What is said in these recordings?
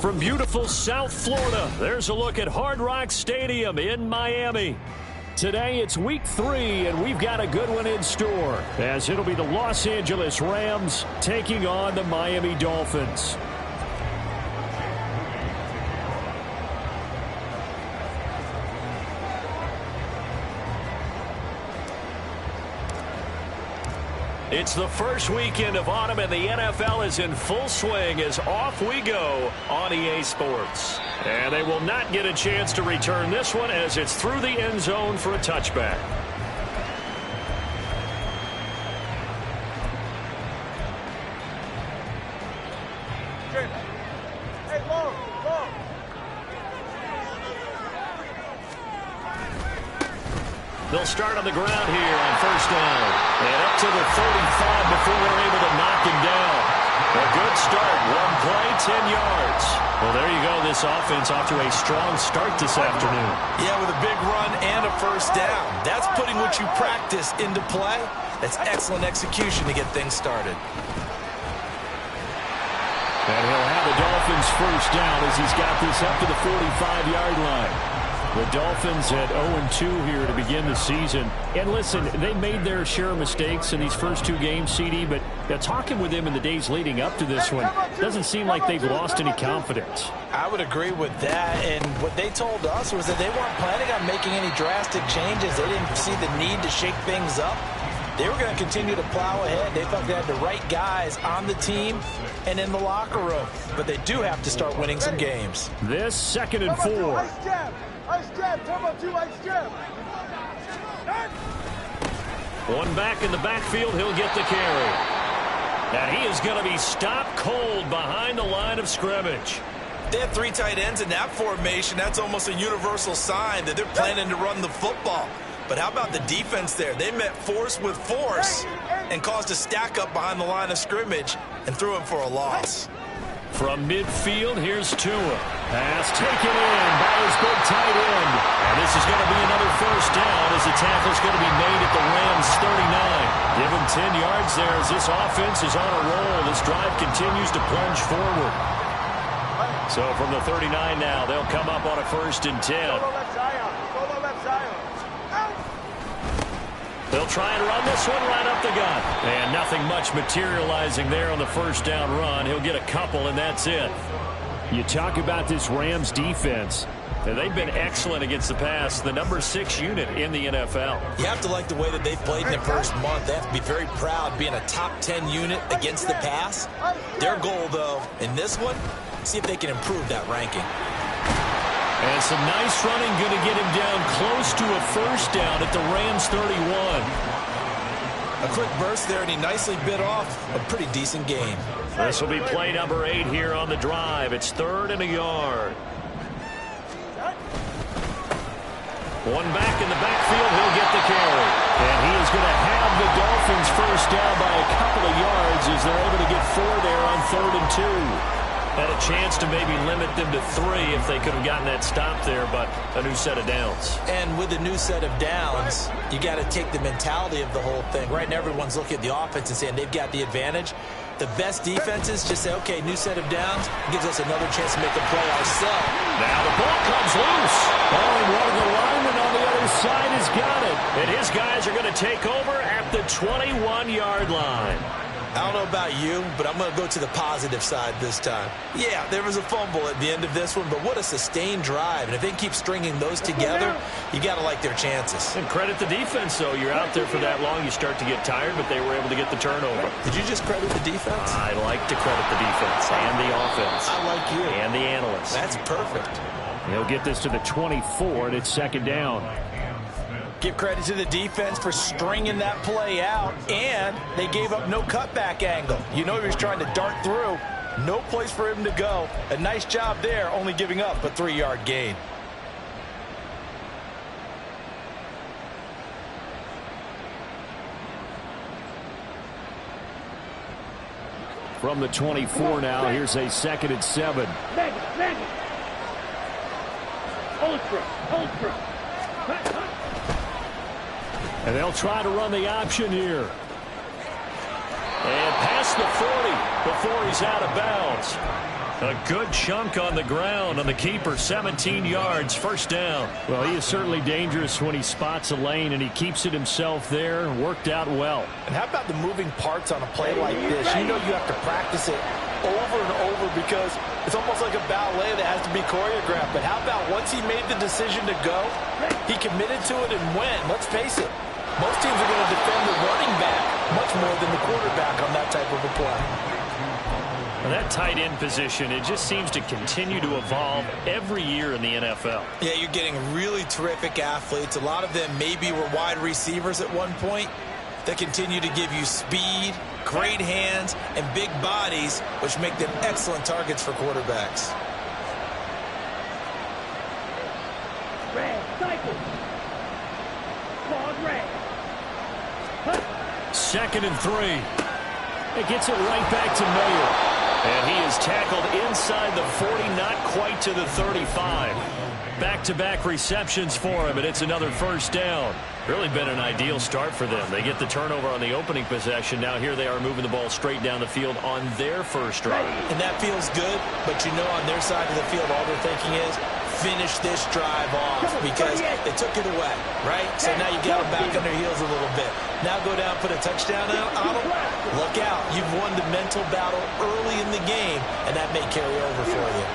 From beautiful South Florida, there's a look at Hard Rock Stadium in Miami. Today it's week 3, and we've got a good one in store, as it'll be the Los Angeles Rams taking on the Miami Dolphins. It's the first weekend of autumn, and the NFL is in full swing as off we go on EA Sports. And they will not get a chance to return this one as it's through the end zone for a touchback. They'll start on the ground here on first down. And up to the 35 before they're able to knock him down. A good start. One play, 10 yards. Well, there you go. This offense off to a strong start this afternoon. Yeah, with a big run and a first down. That's putting what you practice into play. That's excellent execution to get things started. And he'll have the Dolphins first down as he's got this up to the 45-yard line. The Dolphins at 0-2 here to begin the season. And listen, they made their share of mistakes in these first 2 games, CD, but talking with them in the days leading up to this one, doesn't seem like they've lost any confidence. I would agree with that, and what they told us was that they weren't planning on making any drastic changes. They didn't see the need to shake things up. They were going to continue to plow ahead. They felt they had the right guys on the team and in the locker room, but they do have to start winning some games. This 2nd and 4. Ice jab, turbo 2, ice jab. One back in the backfield, he'll get the carry. And he is going to be stopped cold behind the line of scrimmage. They have 3 tight ends in that formation. That's almost a universal sign that they're planning to run the football. But how about the defense there? They met force with force and caused a stack up behind the line of scrimmage and threw him for a loss. From midfield, here's Tua. Pass taken in by his big tight end. And this is going to be another first down as the tackle's going to be made at the Rams' 39. Give him 10 yards there as this offense is on a roll. This drive continues to plunge forward. So from the 39 now, they'll come up on a 1st and 10. They'll try and run this one right up the gut. And nothing much materializing there on the first down run. He'll get a couple, and that's it. You talk about this Rams defense. They've been excellent against the pass. The number 6 unit in the NFL. You have to like the way that they've played in the first month. They have to be very proud being a top 10 unit against the pass. Their goal, though, in this one, see if they can improve that ranking. And some nice running, going to get him down close to a first down at the Rams' 31. A quick burst there, and he nicely bit off a pretty decent gain. This will be play number 8 here on the drive. It's 3rd and a yard. One back in the backfield, he'll get the carry. And he is going to have the Dolphins first down by a couple of yards as they're able to get 4 there on 3rd and 2. Had a chance to maybe limit them to 3 if they could have gotten that stop there, but a new set of downs. And with a new set of downs, you got to take the mentality of the whole thing. Right now, everyone's looking at the offense and saying they've got the advantage. The best defenses just say, okay, new set of downs, gives us another chance to make a play ourselves. Now the ball comes loose. Oh, and one of the linemen on the other side has got it. And his guys are going to take over at the 21-yard line. I don't know about you, but I'm going to go to the positive side this time. Yeah, there was a fumble at the end of this one, but what a sustained drive. And if they keep stringing those together, you got to like their chances. And credit the defense, though. You're out there for that long, you start to get tired, but they were able to get the turnover. Did you just credit the defense? I like to credit the defense and the offense. I like you. And the analysts. That's perfect. He'll get this to the 24, and it's 2nd down. Give credit to the defense for stringing that play out, and they gave up no cutback angle. You know he was trying to dart through. No place for him to go. A nice job there, only giving up a 3-yard gain. From the 24 now, here's a 2nd and 7. Hold through. And they'll try to run the option here. And past the 40 before he's out of bounds. A good chunk on the ground on the keeper, 17 yards, first down. Well, he is certainly dangerous when he spots a lane, and he keeps it himself there and worked out well. And how about the moving parts on a play like this? You know you have to practice it over and over because it's almost like a ballet that has to be choreographed. But how about once he made the decision to go, he committed to it and went. Let's face it, most teams are going to defend the running back much more than the quarterback on that type of a play. Well, that tight end position, it just seems to continue to evolve every year in the NFL. Yeah, you're getting really terrific athletes. A lot of them maybe were wide receivers at one point that continue to give you speed, great hands, and big bodies, which make them excellent targets for quarterbacks. Red, cycle. Claude Red. 2nd and 3. It gets it right back to Mayer. And he is tackled inside the 40, not quite to the 35. Back-to-back receptions for him, and it's another first down. Really been an ideal start for them. They get the turnover on the opening possession. Now here they are moving the ball straight down the field on their first drive. And that feels good, but you know on their side of the field all they're thinking is finish this drive off because they took it away, right? So now you got them back on their heels a little bit. Now go down, put a touchdown on them. Look out. You've won the mental battle early in the game, and that may carry over for you.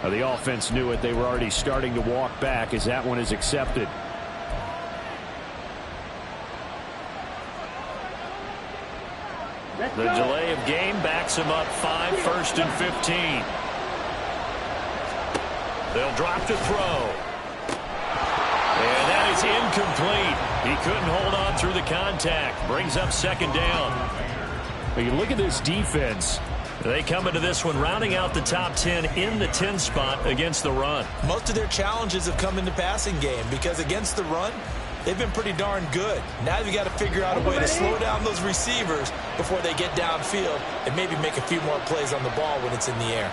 The offense knew it. They were already starting to walk back as that one is accepted. The delay of game backs him up 5, 1st and 15. They'll drop to throw. And that is incomplete. He couldn't hold on through the contact. Brings up 2nd down. But you look at this defense. They come into this one rounding out the top 10 in the 10 spot against the run. Most of their challenges have come in the passing game because against the run, they've been pretty darn good. Now you've got to figure out a way to slow down those receivers before they get downfield and maybe make a few more plays on the ball when it's in the air.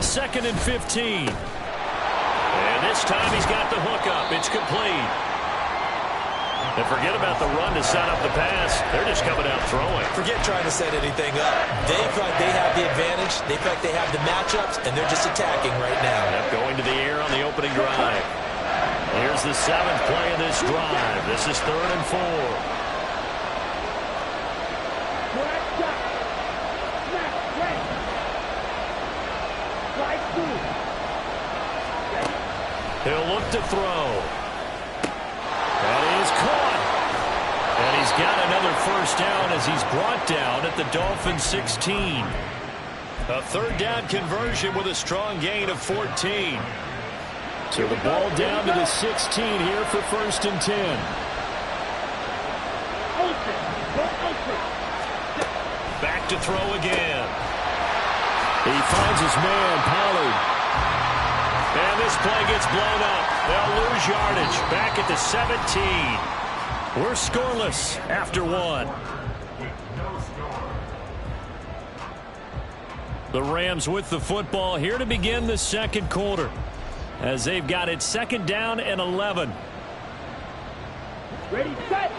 Second and 15. And this time he's got the hook up. It's complete. And forget about the run to set up the pass. They're just coming out throwing. Forget trying to set anything up. They feel like they have the advantage. They feel like they have the matchups, and they're just attacking right now. Yep, going to the air on the opening drive. Here's the 7th play of this drive. This is 3rd and 4. He'll look to throw. That is caught. And he's got another first down as he's brought down at the Dolphins 16. A 3rd down conversion with a strong gain of 14. So the ball down to the 16 here for 1st and 10. Back to throw again. He finds his man, Pollard. And this play gets blown up. They'll lose yardage. Back at the 17. We're scoreless after 1. The Rams with the football here to begin the 2nd quarter as they've got it 2nd down and 11. Ready, set.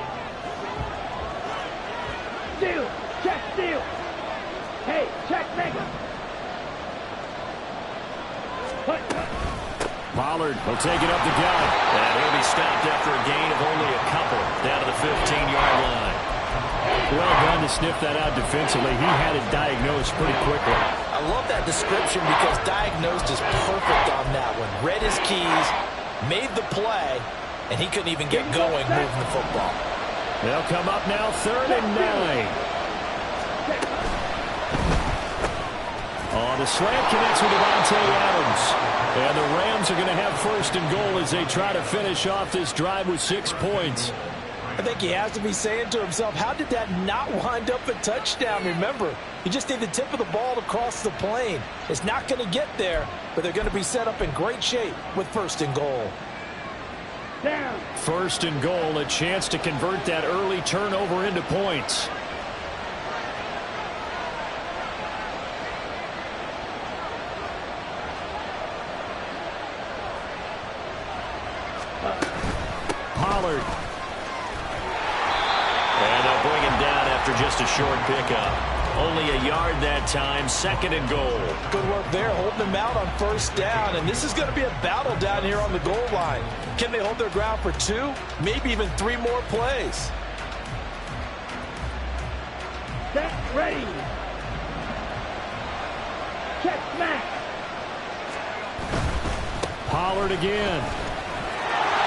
Steal. Check, steal. Hey, check, mega. Pollard will take it up the gut. And he'll be stopped after a gain of only a couple down to the 15-yard line. Well done to sniff that out defensively. He had it diagnosed pretty quickly. I love that description because diagnosed is perfect on that one. Read his keys, made the play, and he couldn't even get going moving the football. They'll come up now 3rd and 9. The slant connects with Devontae Adams. And the Rams are going to have 1st and goal as they try to finish off this drive with 6 points. I think he has to be saying to himself, how did that not wind up a touchdown? Remember, he just need the tip of the ball to cross the plane. It's not going to get there, but they're going to be set up in great shape with 1st and goal. Down. 1st and goal, a chance to convert that early turnover into points. Pollard. And they'll bring him down after just a short pickup. Only a yard that time, 2nd and goal. Good work there, holding them out on 1st down. And this is going to be a battle down here on the goal line. Can they hold their ground for 2, maybe even 3 more plays? Set, ready. Check, smack. Pollard again.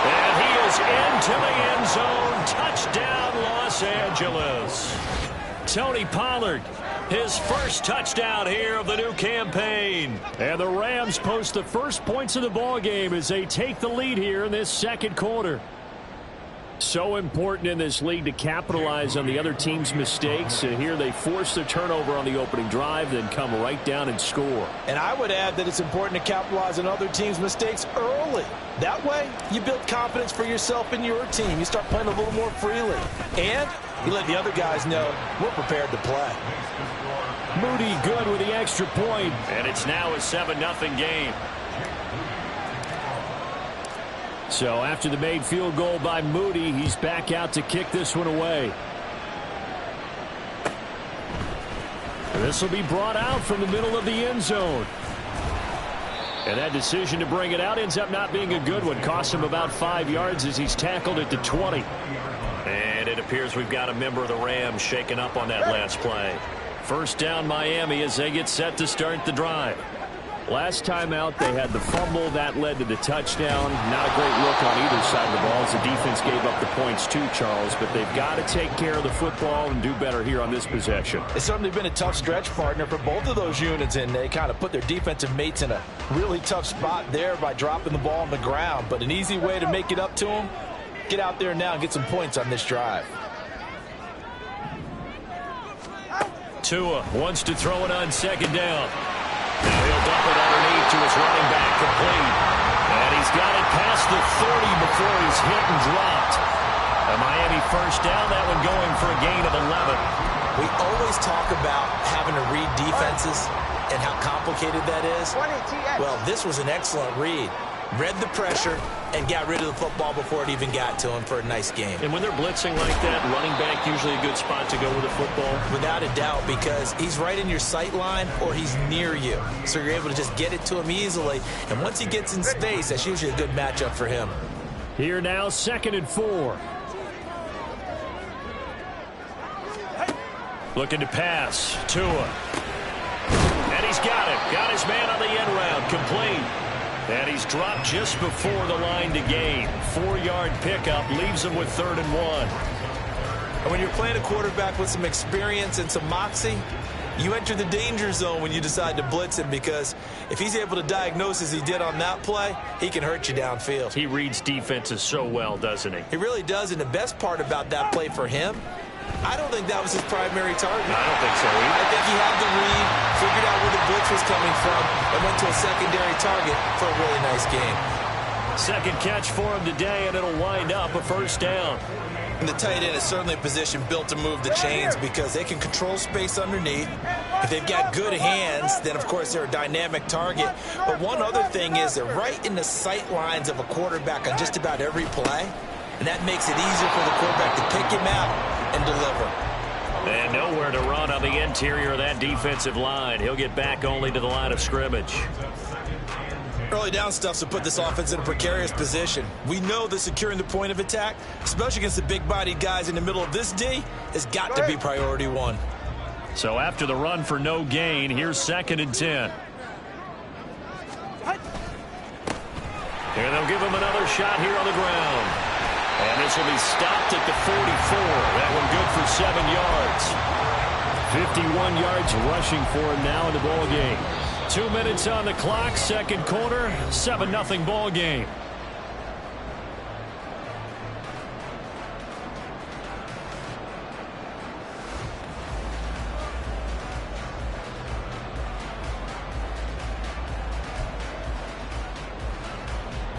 And he is into the end zone. Touchdown, Los Angeles. Tony Pollard, his first touchdown here of the new campaign. And the Rams post the first points of the ball game as they take the lead here in this 2nd quarter. So important in this league to capitalize on the other team's mistakes. And here they force the turnover on the opening drive, then come right down and score. And I would add that it's important to capitalize on other teams' mistakes early. That way, you build confidence for yourself and your team. You start playing a little more freely. And you let the other guys know we're prepared to play. Moody good with the extra point. And it's now a 7-0 game. So after the made field goal by Moody, he's back out to kick this one away. This will be brought out from the middle of the end zone. And that decision to bring it out ends up not being a good one. Costs him about 5 yards as he's tackled at the 20. And it appears we've got a member of the Rams shaken up on that last play. 1st down Miami as they get set to start the drive. Last time out, they had the fumble. That led to the touchdown. Not a great look on either side of the ball as the defense gave up the points too, Charles. But they've got to take care of the football and do better here on this possession. It's certainly been a tough stretch, partner, for both of those units, and they kind of put their defensive mates in a really tough spot there by dropping the ball on the ground. But an easy way to make it up to them, get out there now and get some points on this drive. Tua wants to throw it on 2nd down. Now he'll dump it underneath to his running back, complete. And he's got it past the 30 before he's hit and dropped. A Miami 1st down, that one going for a gain of 11. We always talk about having to read defenses and how complicated that is. Well, this was an excellent read. Read the pressure and got rid of the football before it even got to him for a nice game. And when they're blitzing like that, running back usually a good spot to go with the football? Without a doubt, because he's right in your sight line or he's near you. So you're able to just get it to him easily. And once he gets in space, that's usually a good matchup for him. Here now, 2nd and 4. Looking to pass. Tua. And he's got it. Got his man on the end round. Complete. And he's dropped just before the line to gain. 4-yard pickup leaves him with 3rd and 1. And when you're playing a quarterback with some experience and some moxie, you enter the danger zone when you decide to blitz him, because if he's able to diagnose as he did on that play, he can hurt you downfield. He reads defenses so well, doesn't he? He really does, and the best part about that play for him, I don't think that was his primary target. I don't think so either. I think he had the read, figured out where the blitz was coming from, and went to a secondary target for a really nice game. 2nd catch for him today, and it'll wind up a 1st down. And the tight end is certainly a position built to move the chains because they can control space underneath. If they've got good hands, then, of course, they're a dynamic target. But one other thing is they're right in the sight lines of a quarterback on just about every play, and that makes it easier for the quarterback to pick him out and deliver. And nowhere to run on the interior of that defensive line. He'll get back only to the line of scrimmage. Early down stuffs will put this offense in a precarious position. We know that securing the point of attack, especially against the big-bodied guys in the middle of this D, has got to be priority 1. So after the run for no gain, here's 2nd and 10. And they'll give him another shot here on the ground. And this will be stopped at the 44. That one good for 7 yards. 51 yards rushing for him now in the ball game. 2 minutes on the clock, 2nd quarter, 7-0 ball game.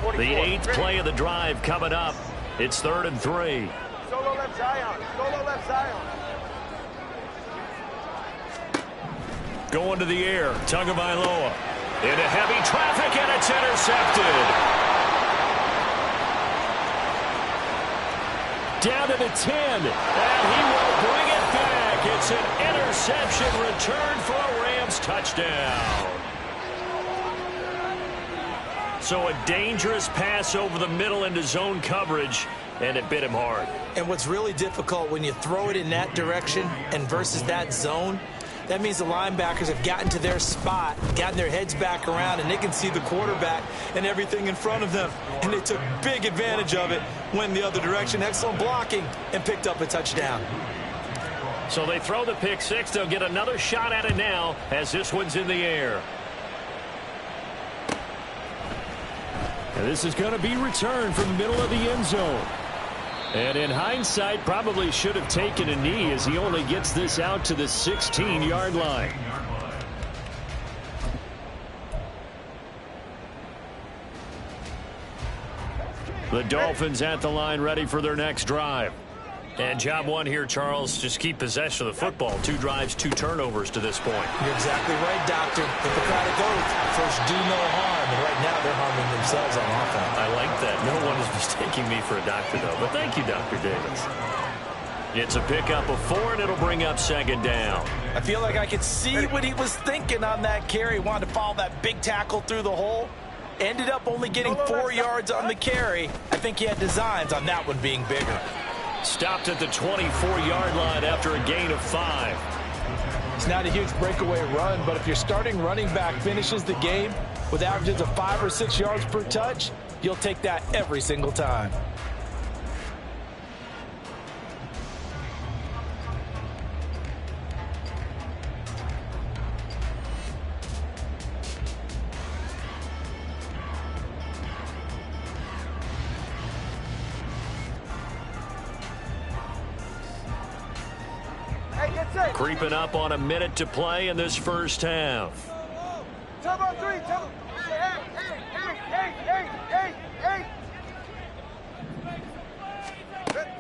The 8th play of the drive coming up. It's 3rd and 3. Solo left Zion. Solo left Zion. Going to the air. Tagovailoa into heavy traffic, and it's intercepted. Down to the 10. And he will bring it back. It's an interception return for a Rams touchdown. So a dangerous pass over the middle into zone coverage, and it bit him hard. And what's really difficult when you throw it in that direction and versus that zone, that means the linebackers have gotten to their spot, gotten their heads back around, and they can see the quarterback and everything in front of them. And they took big advantage of it, went the other direction, excellent blocking, and picked up a touchdown. So they throw the pick six. They'll get another shot at it now as this one's in the air. And this is going to be returned from the middle of the end zone. And in hindsight, probably should have taken a knee as he only gets this out to the 16-yard line. The Dolphins at the line ready for their next drive. And job one here, Charles, just keep possession of the football. 2 drives, 2 turnovers to this point. You're exactly right, Doctor. Hippocratic oath. First, do no harm. And right now, they're harming themselves on offense. I like that. No one is mistaking me for a doctor, though. But thank you, Dr. Davis. It's a pickup of 4, and it'll bring up second down. I feel like I could see what he was thinking on that carry. Wanted to follow that big tackle through the hole. Ended up only getting 4 yards on the carry. I think he had designs on that one being bigger. Stopped at the 24-yard line after a gain of 5. It's not a huge breakaway run, but if your starting running back finishes the game with averages of 5 or 6 yards per touch, you'll take that every single time. Creeping up on a minute to play in this first half. Top on 3.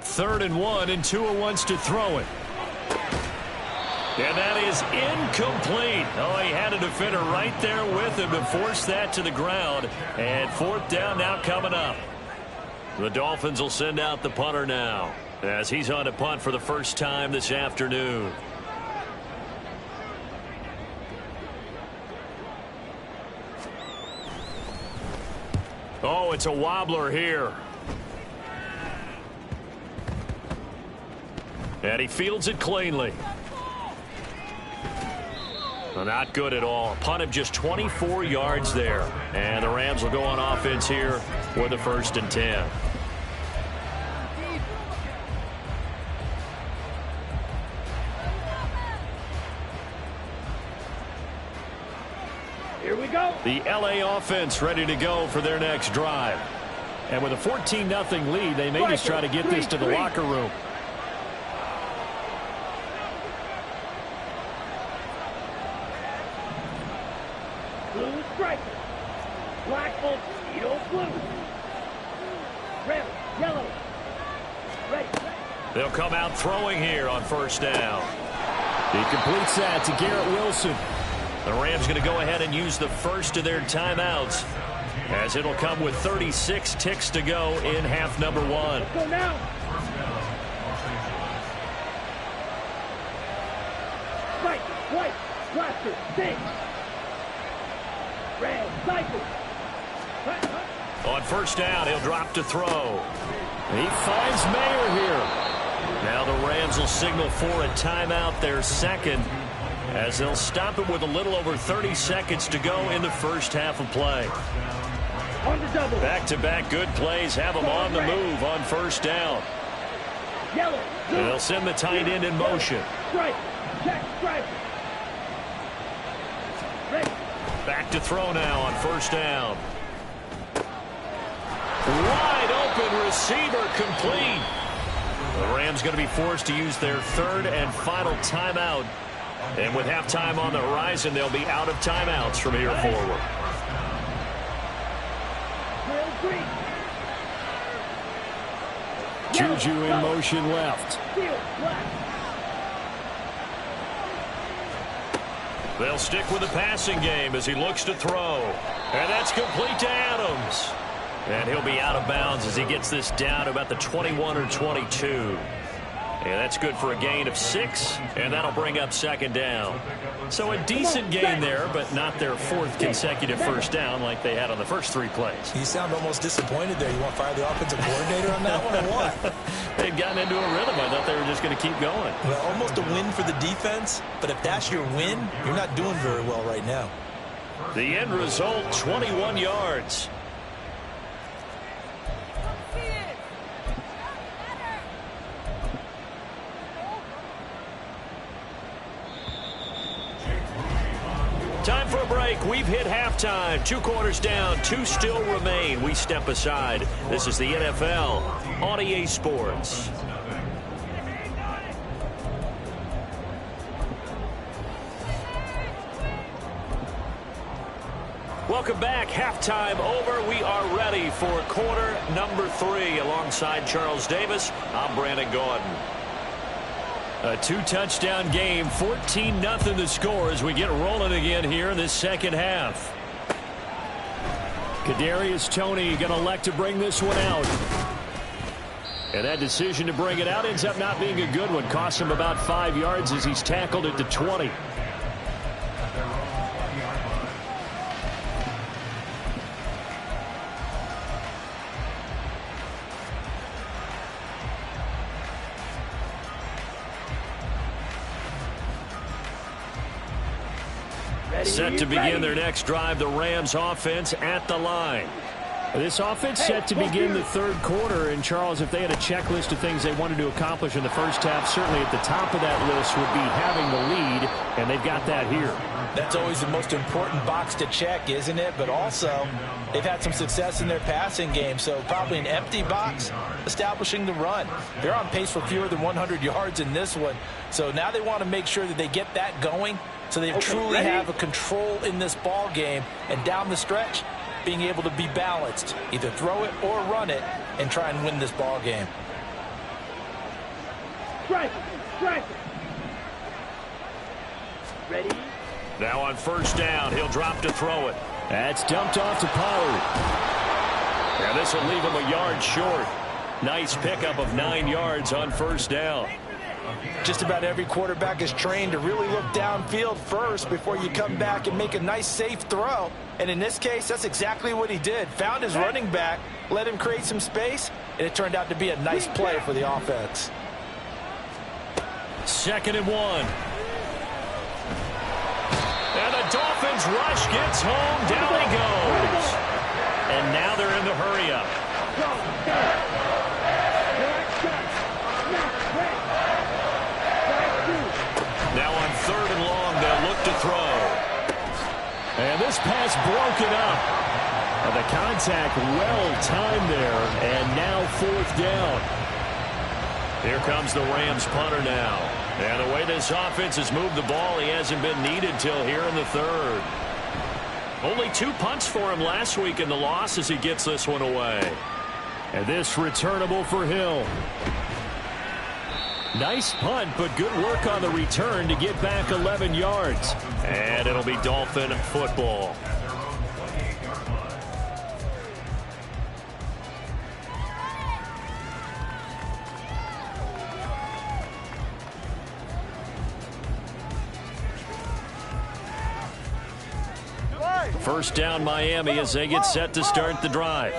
Third and 1, and Tua wants to throw it. And that is incomplete. Oh, he had a defender right there with him to force that to the ground. And 4th down now coming up. The Dolphins will send out the punter now, as he's on to punt for the first time this afternoon. Oh, it's a wobbler here. And he fields it cleanly. Well, not good at all. A punt of just 24 yards there. And the Rams will go on offense here with the 1st and 10. Here we go. The LA offense ready to go for their next drive. And with a 14-0 lead, they may just try to get this to the locker room. Blue striker. Black Volcano blue. Red, yellow. Ready. They'll come out throwing here on 1st down. He completes that to Garrett Wilson. The Rams going to go ahead and use the first of their timeouts, as it'll come with 36 ticks to go in half number 1. Let's go now. Right, white, blaster, six. Red, cycle. On 1st down, he'll drop to throw. He finds Mayer here. Now the Rams will signal for a timeout, their second, as they'll stop it with a little over 30 seconds to go in the first half of play. On the double. Back-to-back good plays have them on the move on 1st down. Yellow. And they'll send the tight end in motion. Strike. Check. Strike. Ready. Back to throw now on 1st down. Wide open receiver complete. The Rams going to be forced to use their 3rd and final timeout. And with halftime on the horizon, they'll be out of timeouts from here forward. Juju in motion left. They'll stick with the passing game as he looks to throw. And that's complete to Adams. And he'll be out of bounds as he gets this down to about the 21 or 22. And that's good for a gain of 6, and that'll bring up second down. So a decent gain there, but not their 4th consecutive first down like they had on the first 3 plays. You sound almost disappointed there. You want to fire the offensive coordinator on that one or what? They'd gotten into a rhythm. I thought they were just going to keep going. Well, almost a win for the defense, but if that's your win, you're not doing very well right now. The end result, 21 yards. Time for a break. We've hit halftime. 2 quarters down. 2 still remain. We step aside. This is the NFL on EA Sports. Welcome back. Halftime over. We are ready for quarter number 3. Alongside Charles Davis, I'm Brandon Gordon. A 2-touchdown game, 14-0 the score as we get rolling again here in this second half. Kadarius Toney going to elect to bring this one out. And that decision to bring it out ends up not being a good one. Costs him about 5 yards as he's tackled at the 20. Set to begin their next drive, the Rams offense at the line. This offense set to begin the third quarter. And, Charles, if they had a checklist of things they wanted to accomplish in the first half, certainly at the top of that list would be having the lead, and they've got that here. That's always the most important box to check, isn't it? But also, they've had some success in their passing game, so probably an empty box establishing the run. They're on pace for fewer than 100 yards in this one, so now they want to make sure that they get that going so they truly have a control in this ball game, and down the stretch, being able to be balanced, either throw it or run it, and try and win this ball game. Strike. Ready? Now on first down, he'll drop to throw it. That's dumped off to Pollard. And this will leave him a yard short. Nice pickup of 9 yards on first down. Just about every quarterback is trained to really look downfield first before you come back and make a nice, safe throw. And in this case, that's exactly what he did. Found his running back, let him create some space, and it turned out to be a nice play for the offense. 2nd and 1. And the Dolphins rush gets home. Down he goes. And now they're in the hurry-up. Now on 3rd and long, they'll look to throw. And this pass broken up. And the contact well-timed there. And now 4th down. Here comes the Rams punter now. And the way this offense has moved the ball, he hasn't been needed till here in the 3rd. Only 2 punts for him last week in the loss as he gets this one away. And this returnable for Hill. Nice punt, but good work on the return to get back 11 yards. And it'll be Dolphin football. First down Miami as they get set to start the drive.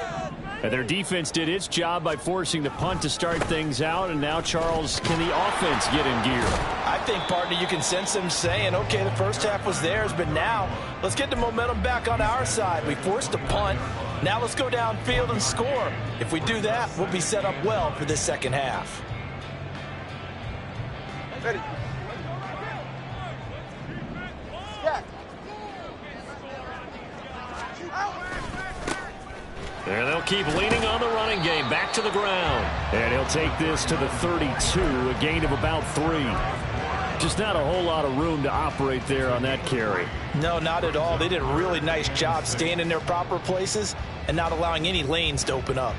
And their defense did its job by forcing the punt to start things out. And now, Charles, can the offense get in gear? I think, partner, you can sense them saying, okay, the first half was theirs, but now let's get the momentum back on our side. We forced a punt. Now let's go downfield and score. If we do that, we'll be set up well for this second half. Ready. And they'll keep leaning on the running game. Back to the ground. And he'll take this to the 32, a gain of about 3. Just not a whole lot of room to operate there on that carry. No, not at all. They did a really nice job staying in their proper places and not allowing any lanes to open up.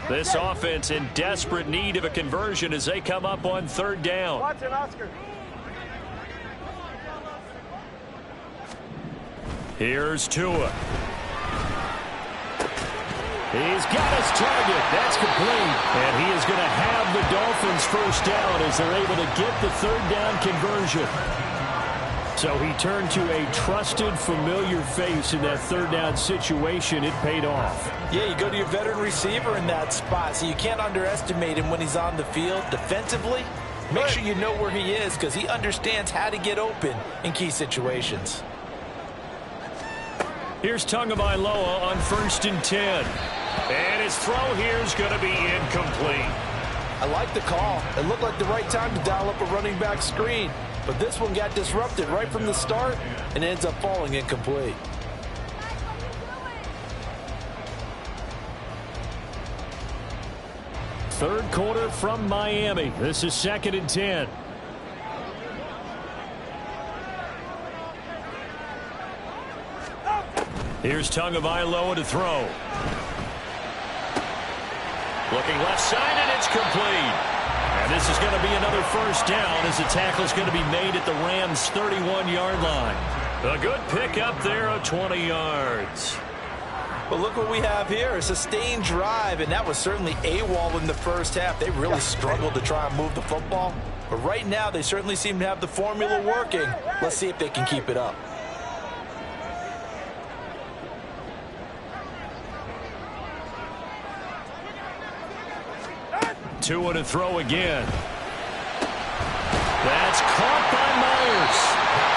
This offense in desperate need of a conversion as they come up on 3rd down. Watch it, Oscar. Here's Tua. He's got his target. That's complete. And he is going to have the Dolphins first down as they're able to get the third down conversion. So he turned to a trusted, familiar face in that third down situation. It paid off. Yeah, you go to your veteran receiver in that spot, so you can't underestimate him when he's on the field defensively. Make sure you know where he is because he understands how to get open in key situations. Here's Tagovailoa on 1st and 10. And his throw here is going to be incomplete. I like the call. It looked like the right time to dial up a running back screen. But this one got disrupted right from the start and ends up falling incomplete. Third quarter from Miami. This is 2nd and 10. Here's Tagovailoa to throw. Looking left side, and it's complete. And this is going to be another first down as the tackle is going to be made at the Rams' 31-yard line. A good pickup there of 20 yards. But look what we have here, a sustained drive, and that was certainly AWOL in the first half. They really struggled to try and move the football. But right now, they certainly seem to have the formula working. Let's see if they can keep it up. Tua to throw again. That's caught by Myers.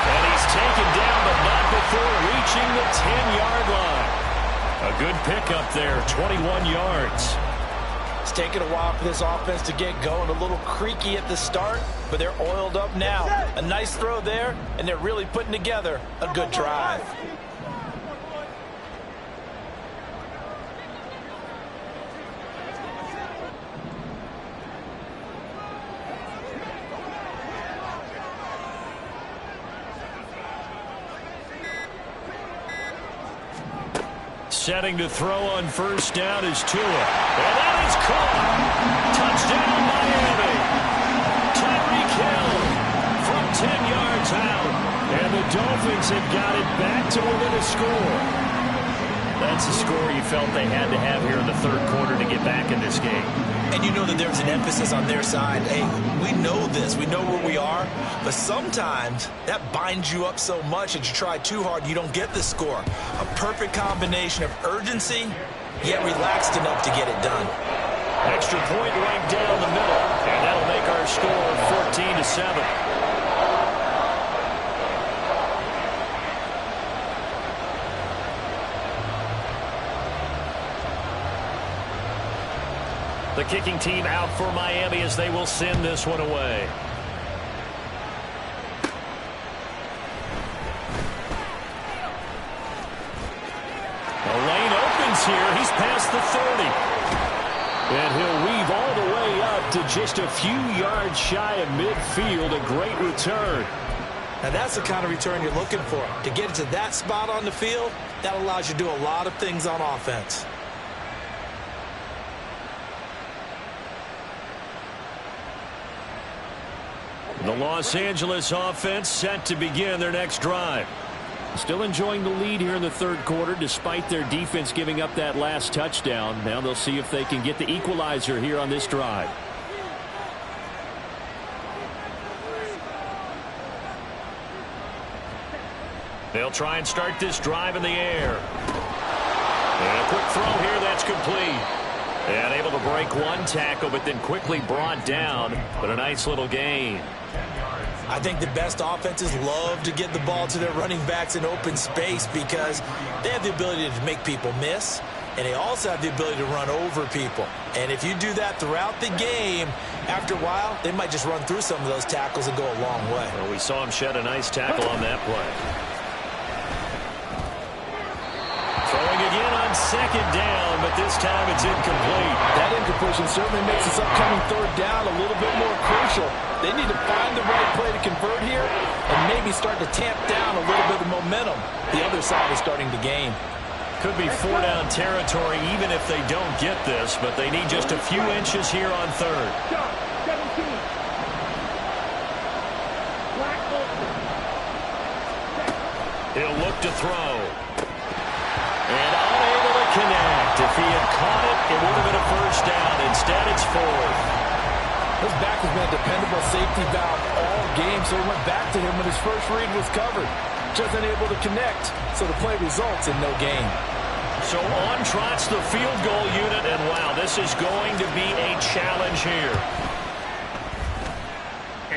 And he's taken down, but not before reaching the 10-yard line. A good pickup there, 21 yards. It's taken a while for this offense to get going. A little creaky at the start, but they're oiled up now. A nice throw there, and they're really putting together a good drive. Setting to throw on first down is Tua. And that is caught. Touchdown, Miami. Tyreek Hill from 10 yards out. And the Dolphins have got it back to within a score. That's the score you felt they had to have here in the third quarter to get back in this game. And you know that there's an emphasis on their side. Hey, we know this. We know where we are. But sometimes that binds you up so much that you try too hard, you don't get the score. A perfect combination of urgency, yet relaxed enough to get it done. Extra point right down the middle. And that'll make our score 14-7. The kicking team out for Miami as they will send this one away. The lane opens here. He's past the 30. And he'll weave all the way up to just a few yards shy of midfield. A great return. Now that's the kind of return you're looking for. To get it to that spot on the field, that allows you to do a lot of things on offense. The Los Angeles offense set to begin their next drive. Still enjoying the lead here in the third quarter despite their defense giving up that last touchdown. Now they'll see if they can get the equalizer here on this drive. They'll try and start this drive in the air. And a quick throw here, that's complete. And able to break one tackle, but then quickly brought down. But a nice little gain. I think the best offenses love to get the ball to their running backs in open space because they have the ability to make people miss, and they also have the ability to run over people. And if you do that throughout the game, after a while, they might just run through some of those tackles and go a long way. Well, we saw him shed a nice tackle on that play. Throwing again on second down, but this time it's incomplete. That incompletion certainly makes this upcoming third down a little bit more crucial. They need to find the right play to convert here and maybe start to tamp down a little bit of momentum. The other side is starting to gain. Could be four-down territory even if they don't get this, but they need just a few inches here on third. He'll look to throw. And unable to connect. If he had caught it, it would have been a first down. Instead, it's fourth. This back has been a dependable safety valve all game, so he went back to him when his first read was covered. Just unable to connect, so the play results in no gain. So on trots the field goal unit, and wow, this is going to be a challenge here.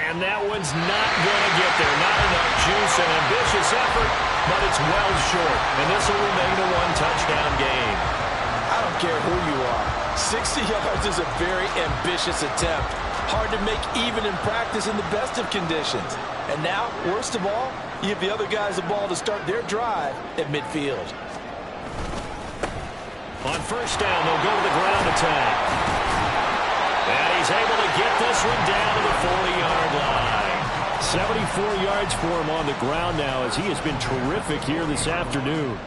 And that one's not going to get there. Not enough juice, an ambitious effort, but it's well short. And this will remain a one-touchdown game. I don't care who you are. 60 yards is a very ambitious attempt. Hard to make even in practice in the best of conditions. And now, worst of all, you give the other guys the ball to start their drive at midfield. On first down, they'll go to the ground attack. And he's able to get this one down to the 40-yard line. 74 yards for him on the ground now, as he has been terrific here this afternoon.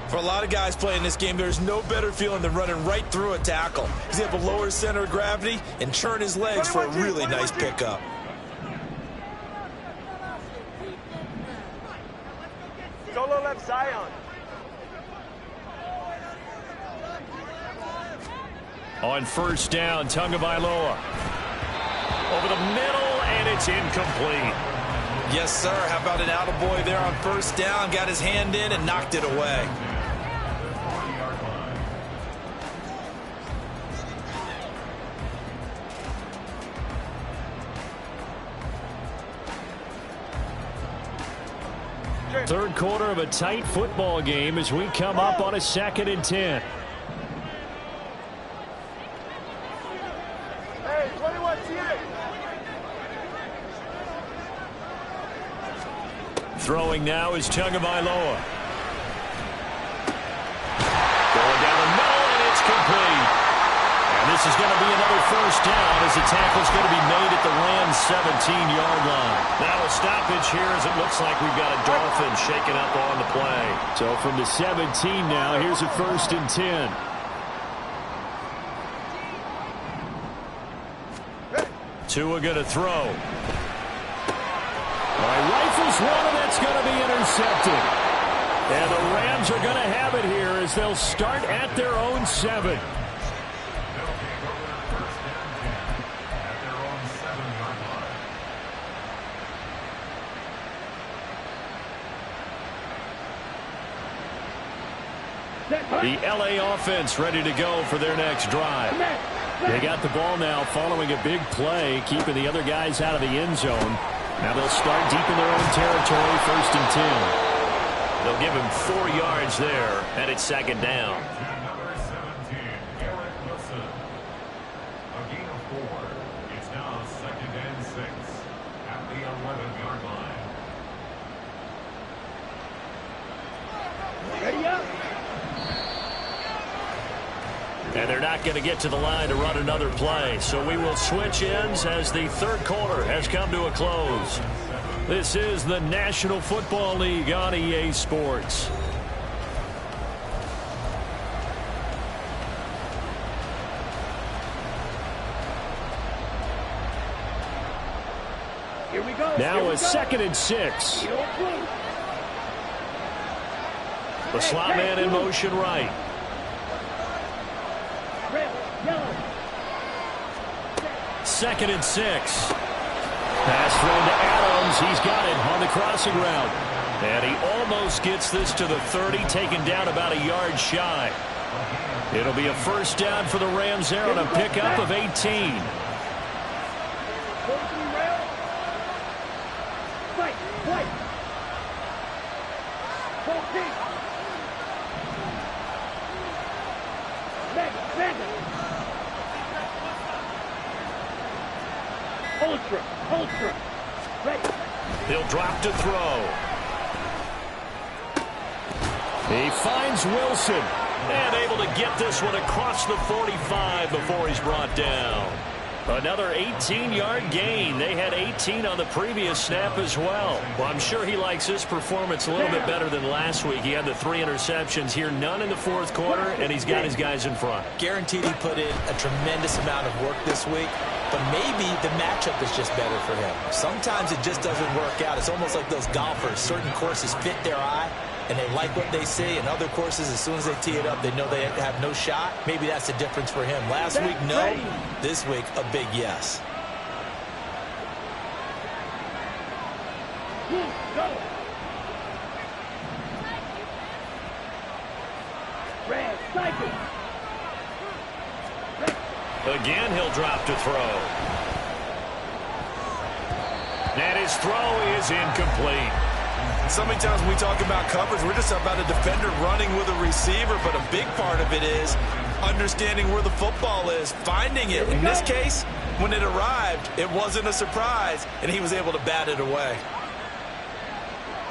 For a lot of guys playing this game, there's no better feeling than running right through a tackle. He's able to lower his center of gravity and churn his legs for a really nice pickup. Solo left Zion. On first down, Tagovailoa. Over the middle, and it's incomplete. Yes, sir. How about an attaboy there on first down? Got his hand in and knocked it away. Third quarter of a tight football game as we come up on a 2nd and 10. Hey, 21, Throwing now is Tagovailoa. Going down the middle, and it's complete. And this is going to be another first down as the tackle's going to be made at the Rams' 17-yard line. Now a stoppage here as it looks like we've got a Dolphins shaking up on the play. So from the 17 now, here's a 1st and 10. Tua going to throw. All right, rifles one, and that's going to be intercepted. And the Rams are going to have it here as they'll start at their own 7. The LA offense ready to go for their next drive. They got the ball now following a big play, keeping the other guys out of the end zone. Now they'll start deep in their own territory, 1st and 10. They'll give him 4 yards there, and it's 2nd down. Number 17, Garrett Wilson. A gain of 4. It's now 2nd and 6 at the 11-yard line. Ready up. And they're not going to get to the line to run another play. So we will switch ends as the third quarter has come to a close. This is the National Football League on EA Sports. Here we go. Now a 2nd and 6. The slot man in motion right. Red, yellow. 2nd and 6. Pass thrown to Adams. He's got it on the crossing route. And he almost gets this to the 30, taken down about a yard shy. It'll be a first down for the Rams there on a pickup of 18. Fight, fight. 14. Ultra. Ready. He'll drop to throw. He finds Wilson. And able to get this one across the 45 before he's brought down. Another 18-yard gain. They had 18 on the previous snap as well. Well, I'm sure he likes this performance a little bit better than last week. He had the 3 interceptions here, none in the fourth quarter, and he's got his guys in front. Guaranteed he put in a tremendous amount of work this week, but maybe the matchup is just better for him. Sometimes it just doesn't work out. It's almost like those golfers. Certain courses fit their eye, and they like what they see. In other courses, as soon as they tee it up, they know they have no shot. Maybe that's the difference for him. Last week, no. This week, a big yes. Go. Red, cycle. Again, he'll drop to throw. And his throw is incomplete. So many times when we talk about coverage, we're just about a defender running with a receiver, but a big part of it is understanding where the football is, finding it. In this case, when it arrived, it wasn't a surprise, and he was able to bat it away.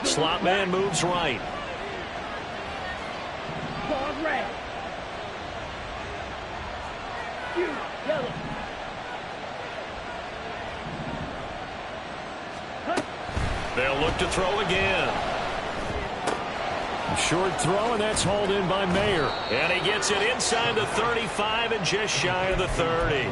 Slot man moves right. Ball red. You, yellow. They'll look to throw again. Short throw, and that's hauled in by Mayer. And he gets it inside the 35 and just shy of the 30.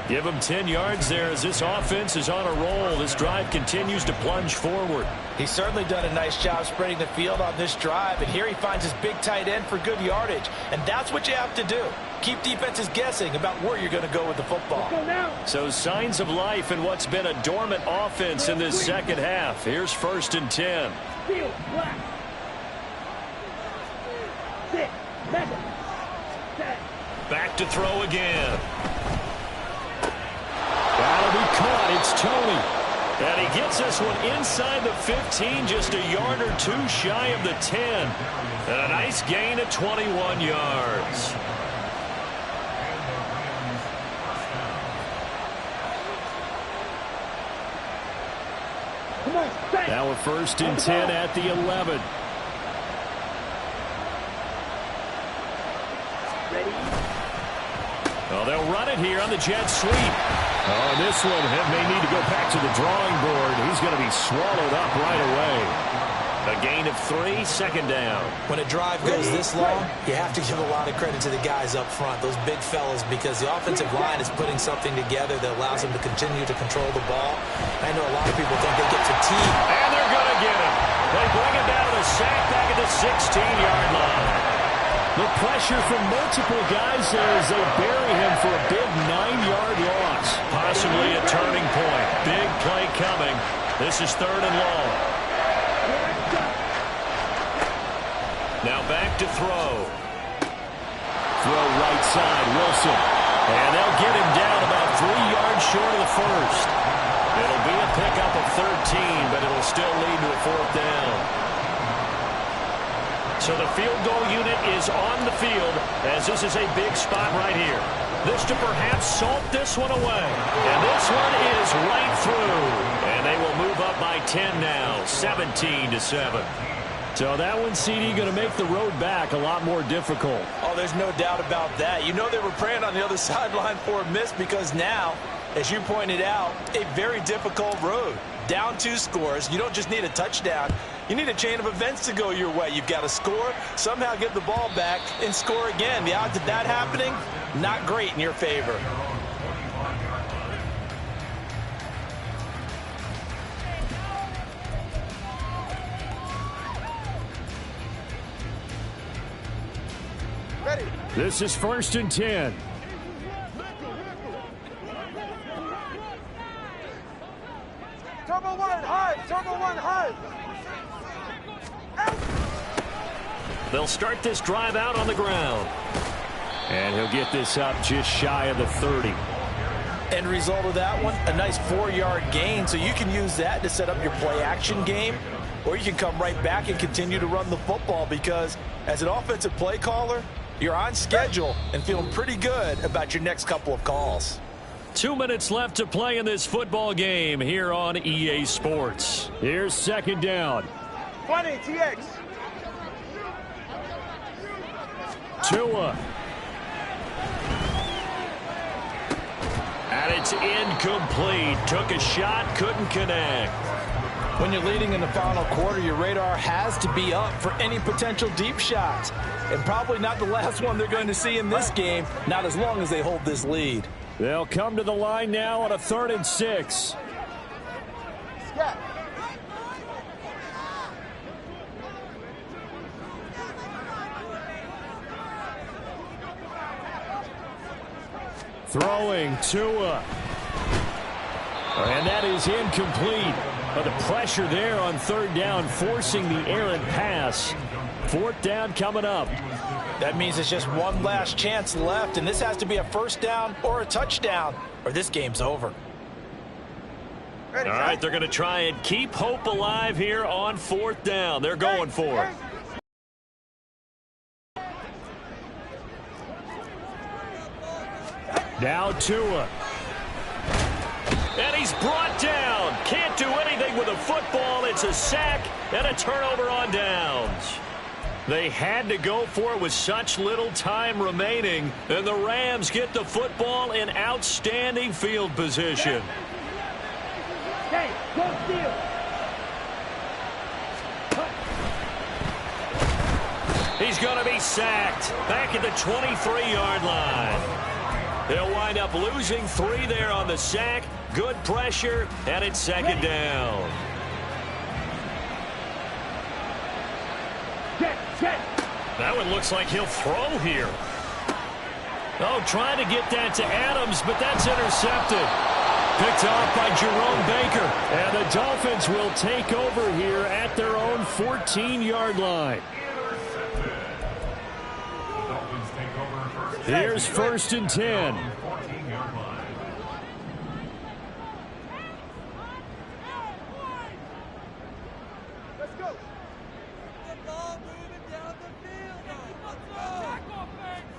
Give him 10 yards there as this offense is on a roll. This drive continues to plunge forward. He's certainly done a nice job spreading the field on this drive, and here he finds his big tight end for good yardage. And that's what you have to do. Keep defenses guessing about where you're going to go with the football. So signs of life in what's been a dormant offense in this second half. Here's 1st and 10. Field, black. 6, 7, 10. Back to throw again. That'll be caught. It's Tony. And he gets this one inside the 15, just a yard or two shy of the 10. And a nice gain of 21 yards. Now a 1st and 10 at the 11. Well, they'll run it here on the jet sweep. Oh, this one may need to go back to the drawing board. He's going to be swallowed up right away. A gain of 3, 2nd down. When a drive goes this long, you have to give a lot of credit to the guys up front, those big fellas, because the offensive line is putting something together that allows them to continue to control the ball. I know a lot of people think they get fatigued. And they're going to get him. They bring him down to the sack back at the 16-yard line. The pressure from multiple guys there as they bury him for a big 9-yard loss. Possibly a turning point. Big play coming. This is 3rd and long. Now back to throw. Throw right side, Wilson. And they'll get him down about 3 yards short of the 1st. It'll be a pickup of 13, but it'll still lead to a 4th down. So the field goal unit is on the field as this is a big spot right here. This to perhaps salt this one away. And this one is right through. And they will move up by 10 now, 17-7. So that one, CD, going to make the road back a lot more difficult. Oh, there's no doubt about that. You know they were praying on the other sideline for a miss because now, as you pointed out, a very difficult road. Down 2 scores. You don't just need a touchdown. You need a chain of events to go your way. You've got to score, somehow get the ball back, and score again. The odds of that happening, not great in your favor. This is 1st and 10. Turbo 1 hard, Turbo 1 hard. They'll start this drive out on the ground. And he'll get this up just shy of the 30. End result of that one, a nice 4-yard gain, so you can use that to set up your play-action game, or you can come right back and continue to run the football because as an offensive play caller, you're on schedule and feeling pretty good about your next couple of calls. 2 minutes left to play in this football game here on EA Sports. Here's 2nd down. 20, TX. Tua. And it's incomplete. Took a shot, couldn't connect. When you're leading in the final quarter, your radar has to be up for any potential deep shots. And probably not the last one they're going to see in this game, not as long as they hold this lead. They'll come to the line now on a 3rd and 6. Throwing Tua. And that is incomplete. But the pressure there on third down, forcing the errant pass. Fourth down coming up. That means it's just one last chance left, and this has to be a first down or a touchdown, or this game's over. All right, they're going to try and keep hope alive here on fourth down. They're going for it. Now Tua. And he's brought down. Can't do anything with a football. It's a sack and a turnover on downs. They had to go for it with such little time remaining. And the Rams get the football in outstanding field position. Hey, go steal. He's going to be sacked back at the 23-yard line. They'll wind up losing 3 there on the sack. Good pressure, and it's second down. That one looks like he'll throw here. Oh, trying to get that to Adams, but that's intercepted. Picked off by Jerome Baker. And the Dolphins will take over here at their own 14-yard line. Here's first and 10.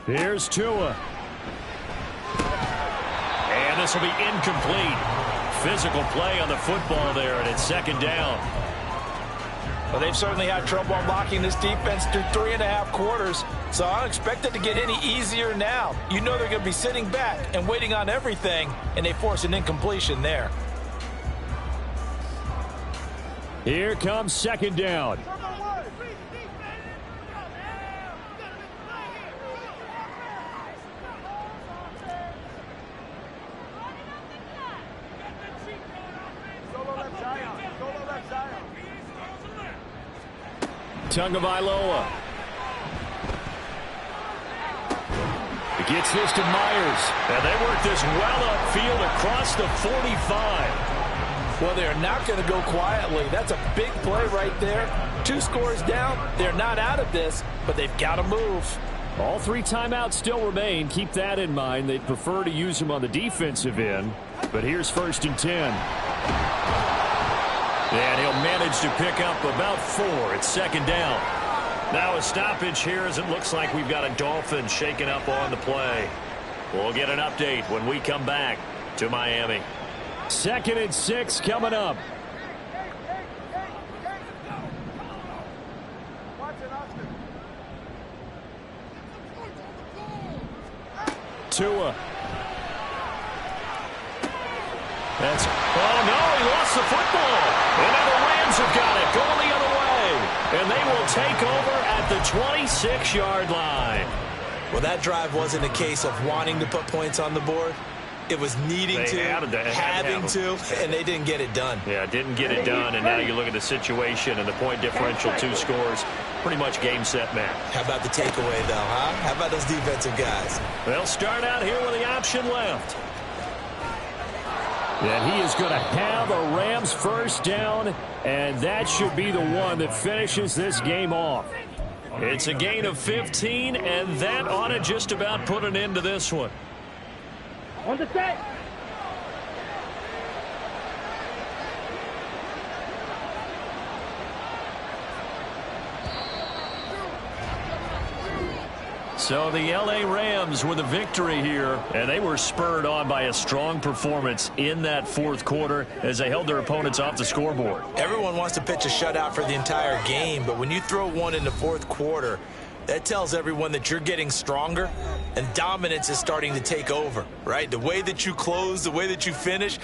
Here's Tua. And this will be incomplete. Physical play on the football there, and it's second down. Well, they've certainly had trouble unlocking this defense through 3.5 quarters, so I don't expect it to get any easier now. You know they're going to be sitting back and waiting on everything, and they force an incompletion there. Here comes second down. Tagovailoa. He gets this to Myers. And they work this well upfield across the 45. Well, they're not going to go quietly. That's a big play right there. 2 scores down. They're not out of this, but they've got to move. All 3 timeouts still remain. Keep that in mind. They'd prefer to use them on the defensive end. But here's first and 10. And he'll manage to pick up about 4. It's second down. Now a stoppage here as it looks like we've got a Dolphins shaking up on the play. We'll get an update when we come back to Miami. Second and 6 coming up. Tua. Oh no, he lost the football. And now the Rams have got it, going the other way. And they will take over at the 26-yard line. Well, that drive wasn't a case of wanting to put points on the board. It was needing to, having to, and they didn't get it done. Yeah, didn't get it done, and now you look at the situation and the point differential, 2 scores, pretty much game, set, match. How about the takeaway, though, huh? How about those defensive guys? They'll start out here with the option left. And he is going to have a Rams first down, and that should be the one that finishes this game off. It's a gain of 15, and that ought to just about put an end to this one. On the set. So the L.A. Rams with a victory here, and they were spurred on by a strong performance in that fourth quarter as they held their opponents off the scoreboard. Everyone wants to pitch a shutout for the entire game, but when you throw one in the fourth quarter, that tells everyone that you're getting stronger and dominance is starting to take over, right? The way that you close, the way that you finish.